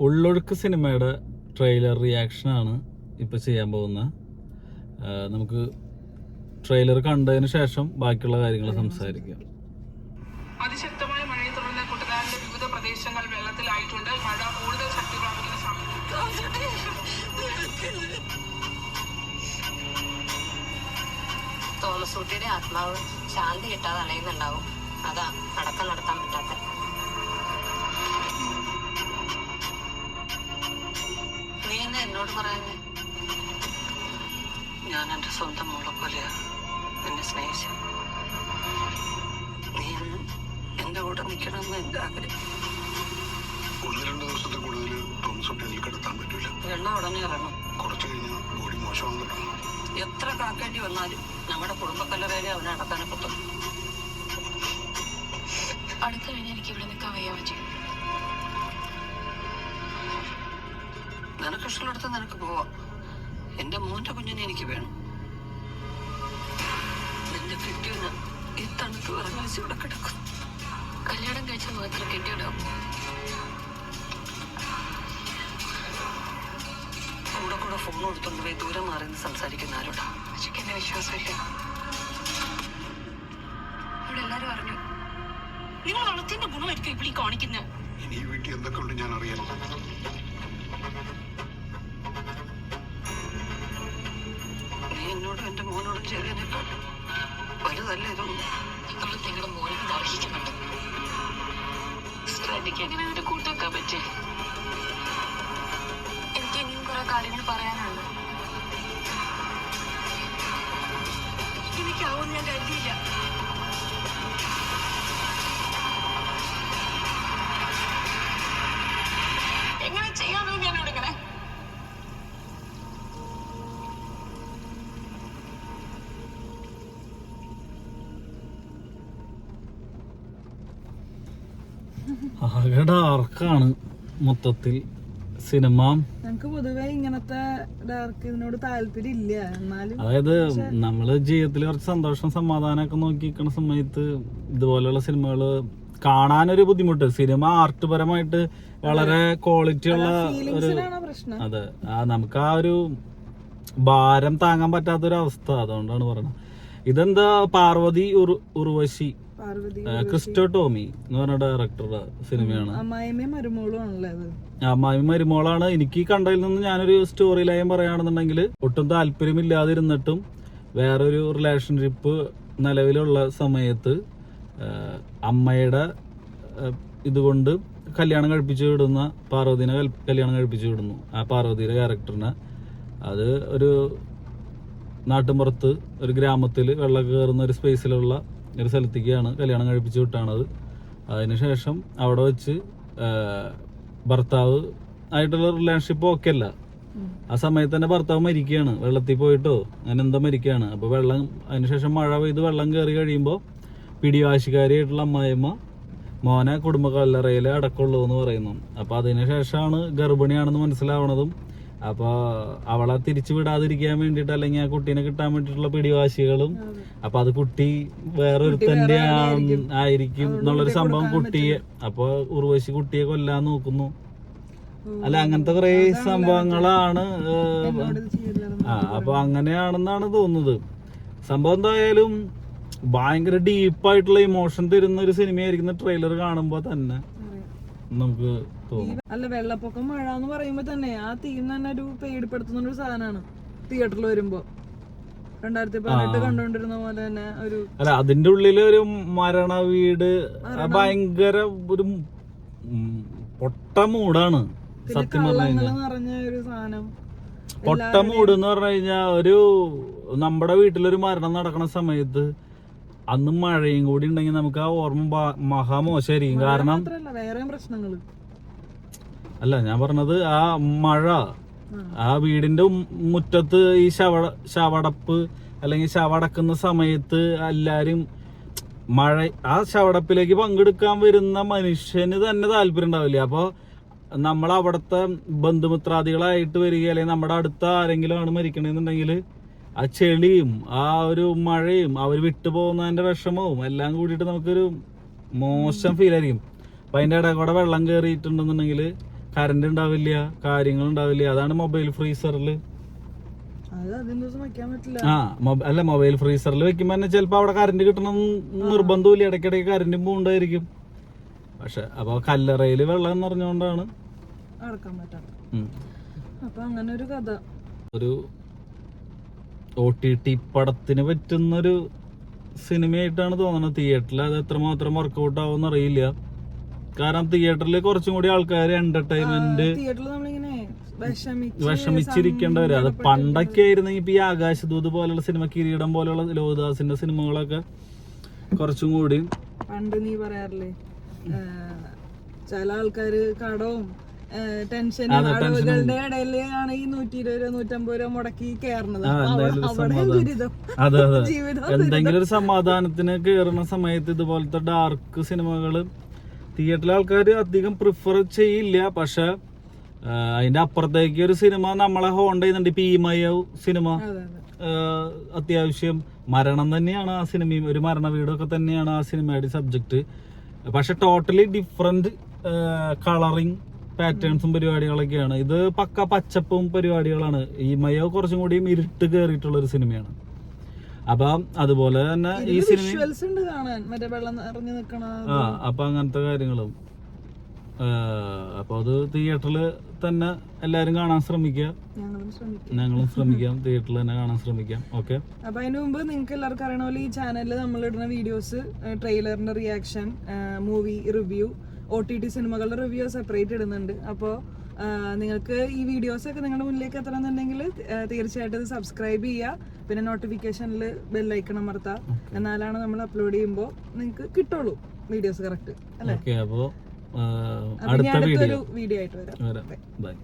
ഉള്ളൊഴുക്ക് സിനിമയുടെ ട്രെയിലർ റിയാക്ഷനാണ് ഇപ്പോൾ ചെയ്യാൻ പോകുന്നത്. നമുക്ക് ട്രെയിലർ കണ്ടതിന് ശേഷം ബാക്കിയുള്ള കാര്യങ്ങൾ സംസാരിക്കാം. അതിശക്തമായ മഴയെ തുടർന്ന് കുട്ടനാടിന്റെ വിവിധ പ്രദേശങ്ങൾ വെള്ളത്തിലായിട്ടുണ്ട്. മഴ കൂടുതൽ ശക്തി പ്രാപിക്കുന്ന സമയത്ത് തോമസ് കുട്ടിയുടെ ആത്മാവ് ശാന്തി കിട്ടാതെ അലയുന്നുണ്ടാവും. അതാ അടക്കം നടത്താൻ പറ്റാത്ത. നീ എന്താ എന്നോട് പറയുന്നേ? ഞാൻ എന്റെ സ്വന്തം മോളെ പോലെയാ നിന്നെ സ്നേഹിച്ചു. നീ എന്റെ കൂടെ നിൽക്കണമെന്ന് എന്റെ ആഗ്രഹം. 1-2 ദിവസത്തെ കൂടുതൽ തോമസ് കുട്ടിയിൽ കിടത്താൻ പറ്റൂല. വെള്ളം ഉടനെ ഇറങ്ങും. കുറച്ച് കഴിഞ്ഞാൽ ബോഡി മോശമാകാൻ തുടങ്ങും. എത്ര കാക്കേണ്ടി വന്നാലും നമ്മുടെ കുടുംബക്കല്ലറയിലെ അവനെ അടക്കാനെ പറ്റും. അടുത്ത കഴിഞ്ഞ് എനിക്ക് ഇവിടെ നിൽക്കാൻ വയ്യ പറ്റി. നിനക്ക് ഇഷ്ടമുള്ളടത്ത് നിനക്ക് പോവാം. എന്റെ മോന്റെ കുഞ്ഞിനെ എനിക്ക് വേണം. നിന്റെ കെട്ടിയവന് ഈ തണുത്ത് വിറങ്ങാഴ്ച ഇവിടെ കിടക്കും. കല്യാണം കഴിച്ചാൽ മാത്രം കെട്ടിയിടാം. കൂടെ കൂടെ ഫോൺ കൊടുത്തോണ്ട് പോയി ദൂരെ മാറി സംസാരിക്കുന്ന ആരോടാ? പക്ഷേക്ക് എന്നെ വിശ്വാസമില്ല. ഇവിടെ എല്ലാരും അറിഞ്ഞു. നിങ്ങൾ വളർത്തിന്റെ ഗുണമായിരിക്കും ഇവിടെ കാണിക്കുന്നത്. ഇനി ഈ വീട്ടിൽ എന്തൊക്കെ ഉണ്ട് ഞാൻ അറിയാലോ. നീ എന്നോടും എന്റെ മോനോടും ചെയ്തതിനേക്കാൾ വലുതല്ലേ ഇതൊന്നും. നിങ്ങൾ നിങ്ങളുടെ മോനെ അർഹിക്കുന്നുണ്ട്. എനിക്ക് എങ്ങനെ ഇതിന്റെ കൂട്ടാക്കാൻ പറ്റേ? എനിക്ക് ഇനിയും കുറെ കാര്യങ്ങൾ പറയാനുണ്ട്. എനിക്കാവും ഞാൻ കരുതിയില്ല. എങ്ങനെ ചെയ്യാനോ ഞാൻ ഇവിടെ ഇങ്ങനെ ആകെ ഡാർക്കാണ് മൊത്തത്തിൽ സിനിമ. നമുക്ക് പൊതുവെ ഇങ്ങനത്തെ ഡാർക്കിനോട് താല്പര്യം ഇല്ല. എന്നാലും അതായത് നമ്മള് ജീവിതത്തിൽ കുറച്ച് സന്തോഷം സമാധാനമൊക്കെ നോക്കിയിരിക്കുന്ന സമയത്ത് ഇതുപോലെയുള്ള സിനിമകള് കാണാനൊരു ബുദ്ധിമുട്ട്. സിനിമ ആർട്ട് പരമായിട്ട് വളരെ ക്വാളിറ്റി ഉള്ള ഒരു പ്രശ്നം. അതെ, നമുക്ക് ആ ഒരു ഭാരം താങ്ങാൻ പറ്റാത്തൊരു അവസ്ഥ. അതുകൊണ്ടാണ് പറയുന്നത്. ഇതെന്താ പാർവതി ഉർവശി, ക്രിസ്റ്റോ ടോമി എന്ന് പറഞ്ഞ ഡയറക്ടറുടെ സിനിമയാണ്. അമ്മായിമ്മയും മരുമോളും ആണല്ലേ അത്? അമ്മായിയും മരുമോളാണ്. എനിക്ക് കണ്ടതിൽ നിന്ന് ഞാനൊരു സ്റ്റോറി ലൈൻ പറയുകയാണെന്നുണ്ടെങ്കിൽ ഒട്ടും താല്പര്യമില്ലാതിരുന്നിട്ടും വേറൊരു റിലേഷൻഷിപ്പ് നിലവിലുള്ള സമയത്ത് അമ്മയുടെ ഇതുകൊണ്ട് കല്യാണം കഴിപ്പിച്ചു വിടുന്ന പാർവതിനെ കല്യാണം കഴിപ്പിച്ചു വിടുന്നു. ആ പാർവതിയുടെ ക്യാരക്ടറിനെ അത് ഒരു നാട്ടിൻപുറത്ത് ഒരു ഗ്രാമത്തിൽ വെള്ളം കയറുന്ന ഒരു സ്പേസിലുള്ള ഒരു സ്ഥലത്തേക്കാണ് കല്യാണം കഴിപ്പിച്ചു വിട്ടാണത്. അതിനുശേഷം അവിടെ വെച്ച് ഭർത്താവ് ആയിട്ടുള്ള റിലേഷൻഷിപ്പ് ഓക്കെ അല്ല. ആ സമയത്ത് തന്നെ ഭർത്താവ് മരിക്കുകയാണ്. വെള്ളത്തിൽ പോയിട്ടോ അങ്ങനെ എന്താ മരിക്കുകയാണ്. അപ്പോൾ വെള്ളം അതിനുശേഷം മഴ പെയ്ത് വെള്ളം കയറി കഴിയുമ്പോൾ പിടിവാശിക്കാരിയായിട്ടുള്ള അമ്മായിയമ്മ മോനെ കുടുംബ കല്ലറയിലെ അടക്കമുള്ളൂ എന്ന് പറയുന്നു. അപ്പോൾ അതിനുശേഷമാണ് ഗർഭിണിയാണെന്ന് മനസ്സിലാവണതും. അപ്പോൾ അവളെ തിരിച്ചു വിടാതിരിക്കാൻ വേണ്ടിയിട്ട് അല്ലെങ്കിൽ ആ കുട്ടീനെ കിട്ടാൻ വേണ്ടിയിട്ടുള്ള പിടിവാശികളും. അപ്പോൾ അത് കുട്ടി വേറൊരുത്തൻ്റെ ആയിരിക്കും എന്നുള്ളൊരു സംഭവം കുട്ടിയെ, അപ്പോൾ ഉർവശി കുട്ടിയെ കൊല്ലാൻ നോക്കുന്നു. അല്ല, അങ്ങനത്തെ കുറെ സംഭവങ്ങളാണ്. അപ്പൊ അങ്ങനെയാണെന്നാണ് തോന്നുന്നത്. സംഭവം എന്തായാലും ഭയങ്കര ഡീപ്പായിട്ടുള്ള ഇമോഷൻ തരുന്ന ഒരു സിനിമയായിരിക്കുന്ന ട്രെയിലർ കാണുമ്പോ തന്നെ നമുക്ക് തോന്നും. അല്ല, വെള്ളപ്പൊക്കം മഴ എന്ന് പറയുമ്പോ തന്നെ ആ തീം തന്നെ ഒരു പേടിപ്പെടുത്തുന്ന ഒരു സാധനമാണ്. തിയേറ്ററിൽ വരുമ്പോ 2018 കണ്ടോണ്ടിരുന്ന പോലെ തന്നെ ഒരു അല്ല, അതിന്റെ ഉള്ളില് ഒരു മരണ വീട് ഭയങ്കര ഒരു പൊട്ട മൂടാണ് സത്യം പറഞ്ഞു കഴിഞ്ഞാൽ. പൊട്ട മൂട് എന്ന് പറഞ്ഞു കഴിഞ്ഞാൽ ഒരു നമ്മുടെ വീട്ടിലൊരു മരണം നടക്കുന്ന സമയത്ത് അന്ന് മഴയും കൂടി ഉണ്ടെങ്കിൽ നമുക്ക് ആ ഓർമ്മ മഹാമോശമായിരിക്കും. കാരണം അല്ല, ഞാൻ പറഞ്ഞത് ആ മഴ ആ വീടിന്റെ മുറ്റത്ത് ഈ ശവടപ്പ് അല്ലെങ്കിൽ ശവടക്കുന്ന സമയത്ത് എല്ലാരും മഴ ആ ശവടപ്പിലേക്ക് പങ്കെടുക്കാൻ വരുന്ന മനുഷ്യന് തന്നെ താല്പര്യം ഉണ്ടാവില്ല. അപ്പോൾ നമ്മൾ അവിടുത്തെ ബന്ധുമിത്രാദികളായിട്ട് വരിക അല്ലെങ്കിൽ നമ്മുടെ അടുത്ത ആരെങ്കിലും ആണ് മരിക്കണമെന്നുണ്ടെങ്കിൽ ആ ചെളിയും ആ ഒരു മഴയും അവർ വിട്ടുപോകുന്നതിന്റെ വിഷമവും എല്ലാം കൂടിയിട്ട് നമുക്കൊരു മോശം ഫീൽ ആയിരിക്കും. അപ്പം അതിൻ്റെ ഇടയിൽ കൂടെ വെള്ളം കയറിയിട്ടുണ്ടെന്നുണ്ടെങ്കിൽ കറണ്ട് ഉണ്ടാവില്ല, കാര്യങ്ങൾ ഉണ്ടാവില്ല. അതാണ് മൊബൈൽ ഫ്രീസറിൽ. അത് അതിന് ദിവസം വെക്കാൻ പറ്റില്ല. അല്ല, മൊബൈൽ ഫ്രീസറിൽ വെക്കുമ്പോ തന്നെ ചിലപ്പോ അവിടെ കറണ്ട് കിട്ടണം നിർബന്ധമില്ല, ഇടയ്ക്കിടയ്ക്ക് കറണ്ട് പോണ്ടായിരിക്കും. പക്ഷെ അപ്പൊ കല്ലറയില് വെള്ളം എന്ന് പറഞ്ഞുകൊണ്ടാണ് അടക്കാൻ പറ്റാത്ത. അപ്പൊ അങ്ങനെ ഒരു കഥ. ഒരു OTT പടത്തിന് പറ്റുന്നൊരു സിനിമയായിട്ടാണ് തോന്നുന്നത്. തിയേറ്ററിൽ അത് എത്രമാത്രം വർക്കൗട്ട് ആവുമെന്ന് അറിയില്ല. കാരണം തിയേറ്ററിൽ കുറച്ചും കൂടി ആൾക്കാർ എന്റർടൈൻമെന്റ് തിയേറ്ററിൽ നമ്മളിങ്ങനെ വിഷമിച്ചിരിക്കേണ്ടവര്. അത് പണ്ടൊക്കെ ആയിരുന്നെങ്കിൽ ഇപ്പൊ ഈ ആകാശദൂത് പോലുള്ള സിനിമ, കിരീടം പോലുള്ള ലോഹിദാസിന്റെ സിനിമകളൊക്കെ കുറച്ചും കൂടി. പണ്ട് നീ പറയാറില്ലേ ചില ആൾക്കാര് കടവും ടെൻഷനും ആളുകളുടെ ഇടയില് ആണ് ഈ 120 രൂപ 150 രൂപ മുടക്കി കേറണത്. അതെ അതെ, എന്തെങ്കിലും ഒരു സമാധാനത്തിന് കേറുന്ന സമയത്ത് ഇതുപോലത്തെ ഡാർക്ക് സിനിമകള് തിയേറ്ററിലെ ആൾക്കാർ അധികം പ്രിഫർ ചെയ്യില്ല. പക്ഷെ അതിന്റെ അപ്പുറത്തേക്ക് ഒരു സിനിമ നമ്മളെ ഹോണ്ട് ചെയ്യുന്നുണ്ട്. ഇപ്പൊ ഈ മയ സിനിമ അത്യാവശ്യം മരണം തന്നെയാണ് ആ സിനിമയും, ഒരു മരണ വീടൊക്കെ തന്നെയാണ് ആ സിനിമയുടെ സബ്ജക്ട്. പക്ഷെ ടോട്ടലി ഡിഫറെന്റ് കളറിങ് പാറ്റേൺസും പരിപാടികളൊക്കെയാണ്. ഇത് പക്ക പച്ചപ്പും പരിപാടികളാണ്. ഈ മയോ കുറച്ചും കൂടി ഇരുട്ട് കയറിയിട്ടുള്ള ഒരു സിനിമയാണ്. അപ്പൊ അതുപോലെ തന്നെ ഈ സിനിമ അപ്പൊ അങ്ങനത്തെ കാര്യങ്ങളും. അപ്പൊ അത് തിയേറ്ററിൽ തന്നെ എല്ലാരും കാണാൻ ശ്രമിക്കുക. ഞങ്ങളും ശ്രമിക്കാം, തിയേറ്ററിൽ തന്നെ കാണാൻ ശ്രമിക്കാം. ഓക്കെ. അപ്പൊ അതിന് മുമ്പ് നിങ്ങൾക്ക് എല്ലാവർക്കും അറിയണ പോലെ ഈ ചാനലിൽ നമ്മൾ ഇടുന്ന വീഡിയോസ്, ട്രെയിലറിന്റെ റിയാക്ഷൻ, മൂവി റിവ്യൂ, OTT സിനിമകളുടെ റിവ്യൂ സെപ്പറേറ്റ് ഇടുന്നുണ്ട്. അപ്പോൾ നിങ്ങൾക്ക് ഈ വീഡിയോസ് ഒക്കെ നിങ്ങളുടെ മുന്നിലേക്ക് എത്തണമെന്നുണ്ടെങ്കിൽ തീർച്ചയായിട്ടും ഇത് സബ്സ്ക്രൈബ് ചെയ്യുക. പിന്നെ നോട്ടിഫിക്കേഷനിൽ ബെല്ലൈക്കൺ അമർത്താം. എന്നാലാണ് നമ്മൾ അപ്ലോഡ് ചെയ്യുമ്പോൾ നിങ്ങൾക്ക് കിട്ടുള്ളൂ വീഡിയോസ് കറക്റ്റ് അല്ലേ. അപ്പോൾ അടുത്ത വീഡിയോ ആയിട്ട് വരാം. ബൈ.